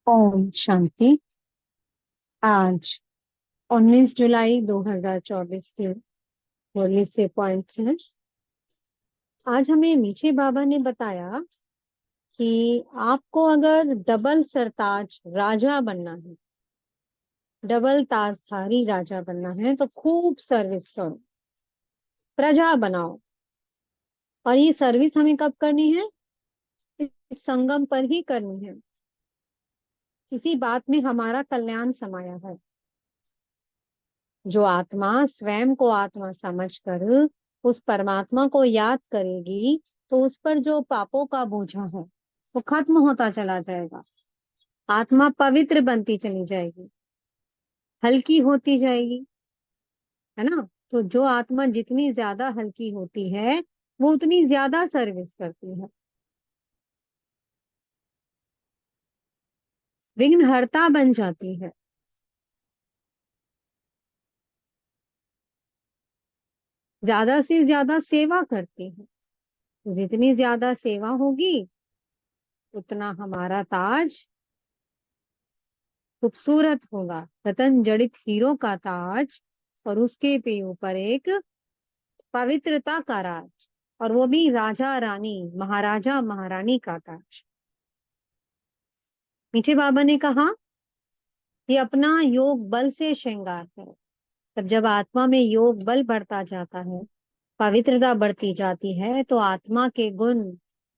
ओम शांति। आज 19 जुलाई 2024 के मुरली से पॉइंट्स हैं। आज हमें मीठे बाबा ने बताया कि आपको अगर डबल सरताज राजा बनना है, डबल ताजधारी राजा बनना है, तो खूब सर्विस करो, प्रजा बनाओ। और ये सर्विस हमें कब करनी है? इस संगम पर ही करनी है। इसी बात में हमारा कल्याण समाया है। जो आत्मा स्वयं को आत्मा समझकर उस परमात्मा को याद करेगी, तो उस पर जो पापों का बोझा है वो खत्म होता चला जाएगा। आत्मा पवित्र बनती चली जाएगी, हल्की होती जाएगी, है ना। तो जो आत्मा जितनी ज्यादा हल्की होती है, वो उतनी ज्यादा सर्विस करती है, विघ्नहर्ता बन जाती है, ज्यादा से ज्यादा सेवा करती है। तो जितनी ज्यादा सेवा होगी, उतना हमारा ताज खूबसूरत होगा। रतन जड़ित हीरो का ताज, और उसके पे ऊपर एक पवित्रता का राज, और वो भी राजा रानी महाराजा महारानी का ताज। मीठे बाबा ने कहा कि अपना योग बल से श्रृंगार करो। तब जब आत्मा में योग बल बढ़ता जाता है, पवित्रता बढ़ती जाती है, तो आत्मा के गुण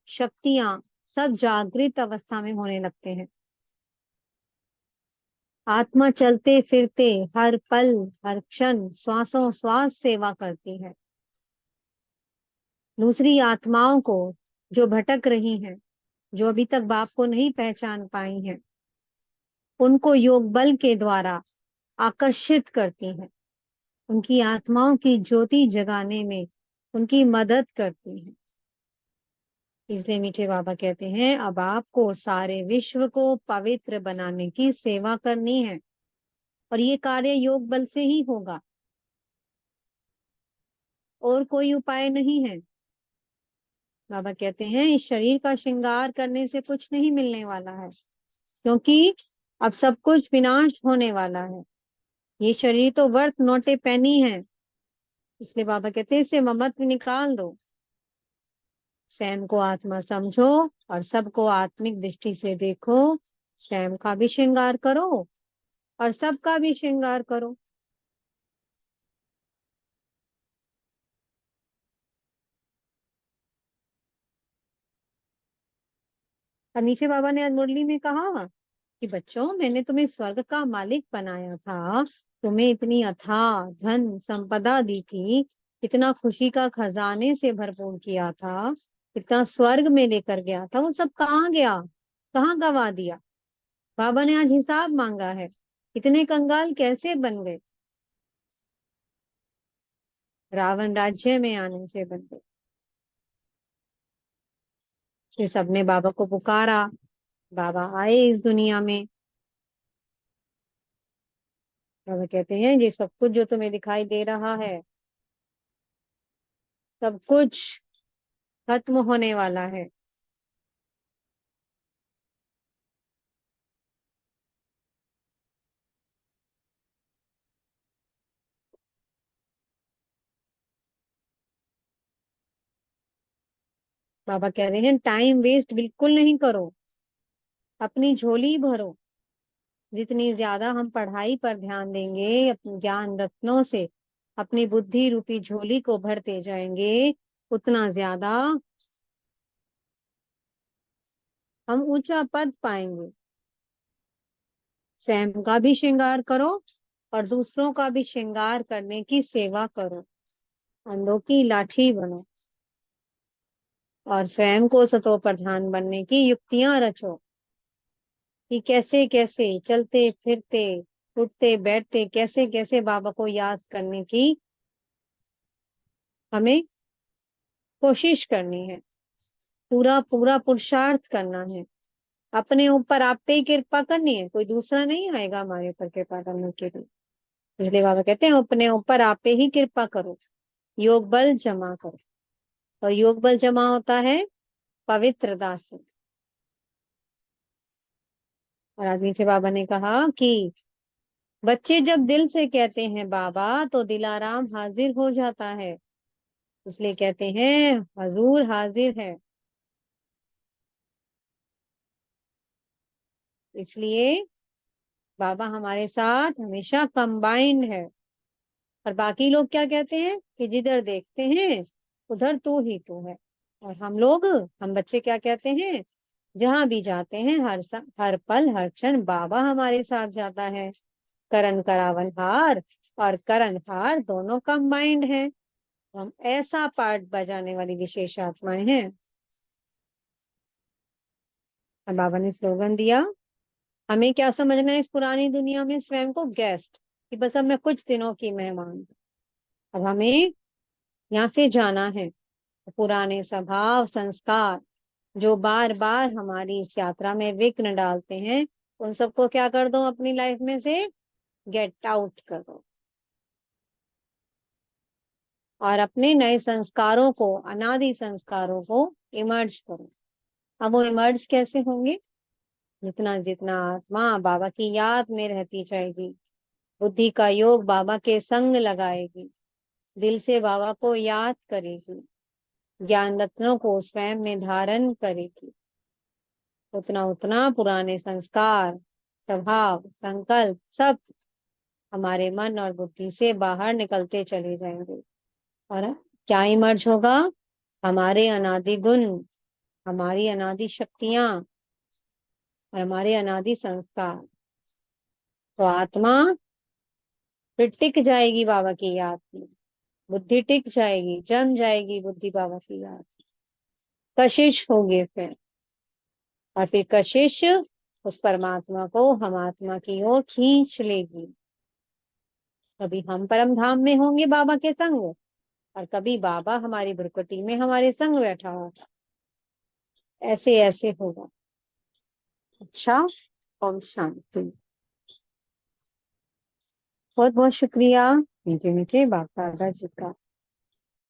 शक्तियां सब जागृत अवस्था में होने लगते हैं। आत्मा चलते फिरते हर पल हर क्षण श्वासों श्वास सेवा करती है। दूसरी आत्माओं को जो भटक रही हैं, जो अभी तक बाप को नहीं पहचान पाई हैं, उनको योग बल के द्वारा आकर्षित करती हैं, उनकी आत्माओं की ज्योति जगाने में उनकी मदद करती हैं। इसलिए मीठे बाबा कहते हैं, अब आपको सारे विश्व को पवित्र बनाने की सेवा करनी है, और ये कार्य योग बल से ही होगा, और कोई उपाय नहीं है। बाबा कहते हैं, इस शरीर का श्रृंगार करने से कुछ नहीं मिलने वाला है, क्योंकि अब सब कुछ विनाश होने वाला है। ये शरीर तो वर्थ नॉट ए पेनी है। इसलिए बाबा कहते हैं, इसे ममत्व निकाल दो, स्वयं को आत्मा समझो, और सबको आत्मिक दृष्टि से देखो। स्वयं का भी श्रृंगार करो, और सबका भी श्रृंगार करो। और नीचे बाबा ने आज मुरली में कहा कि बच्चों, मैंने तुम्हें स्वर्ग का मालिक बनाया था, तुम्हें इतनी अथाह धन संपदा दी थी, इतना खुशी का खजाने से भरपूर किया था, इतना स्वर्ग में लेकर गया था, वो सब कहाँ गया, कहाँ गवा दिया? बाबा ने आज हिसाब मांगा है। इतने कंगाल कैसे बन गए? रावण राज्य में आने से बन गए। फिर सबने बाबा को पुकारा, बाबा आए इस दुनिया में। बाबा कहते हैं, ये सब कुछ जो तुम्हें दिखाई दे रहा है, सब कुछ खत्म होने वाला है। बाबा कह रहे हैं, टाइम वेस्ट बिल्कुल नहीं करो, अपनी झोली भरो। जितनी ज्यादा हम पढ़ाई पर ध्यान देंगे, अपने ज्ञान रत्नों से अपनी बुद्धि रूपी झोली को भरते जाएंगे, उतना ज्यादा हम ऊंचा पद पाएंगे। स्वयं का भी श्रृंगार करो, और दूसरों का भी श्रृंगार करने की सेवा करो। अंधों की लाठी बनो, और स्वयं को सतो प्रधान बनने की युक्तियां रचो, कि कैसे कैसे चलते फिरते उठते बैठते कैसे कैसे बाबा को याद करने की हमें कोशिश करनी है। पूरा पूरा पुरुषार्थ करना है। अपने ऊपर आप पे ही कृपा करनी है, कोई दूसरा नहीं आएगा हमारे ऊपर कृपा करने के लिए। इसलिए बाबा कहते हैं, अपने ऊपर आप पे ही कृपा करो, योग बल जमा करो। और योग बल जमा होता है पवित्रता से। और आज मीठे बाबा ने कहा कि बच्चे जब दिल से कहते हैं बाबा तो दिलाराम हाजिर हो जाता है, इसलिए कहते हैं हजूर हाजिर है। इसलिए बाबा हमारे साथ हमेशा कंबाइंड है। और बाकी लोग क्या कहते हैं कि जिधर देखते हैं उधर तू ही तू है। और हम बच्चे क्या कहते हैं, जहां भी जाते हैं हर पल हर क्षण बाबा हमारे साथ जाता है। करण करावन हार और करण हार दोनों कंबाइंड हैं। हम ऐसा पार्ट बजाने वाली विशेष आत्माएं हैं। और बाबा ने स्लोगन दिया, हमें क्या समझना है इस पुरानी दुनिया में स्वयं को गेस्ट, कि बस अब मैं कुछ दिनों की मेहमान हूं। अब हमें यहाँ से जाना है। पुराने स्वभाव संस्कार जो बार बार हमारी इस यात्रा में विघ्न डालते हैं, उन सबको क्या कर दो, अपनी लाइफ में से गेट आउट कर दो। और अपने नए संस्कारों को, अनादि संस्कारों को इमर्ज करो। अब वो इमर्ज कैसे होंगे, जितना जितना आत्मा बाबा की याद में रहती जाएगी, बुद्धि का योग बाबा के संग लगाएगी, दिल से बाबा को याद करेगी, ज्ञान रत्नों को स्वयं में धारण करेगी, उतना उतना पुराने संस्कार स्वभाव संकल्प सब हमारे मन और बुद्धि से बाहर निकलते चले जाएंगे। और क्या इमर्ज होगा, हमारे अनादि गुण, हमारी अनादि शक्तियां और हमारे अनादि संस्कार। तो आत्मा फिर टिक जाएगी बाबा की याद में, बुद्धि टिक जाएगी, जम जाएगी बुद्धि बाबा की याद, कशिश होगी फिर। और फिर कशिश उस परमात्मा को हम आत्मा की ओर खींच लेगी। कभी हम परम धाम में होंगे बाबा के संग, और कभी बाबा हमारी भ्रुकुटी में हमारे संग बैठा होगा। ऐसे ऐसे होगा। अच्छा, ओम शांति। बहुत बहुत शुक्रिया मीठे मीठे बाप दादा जी का।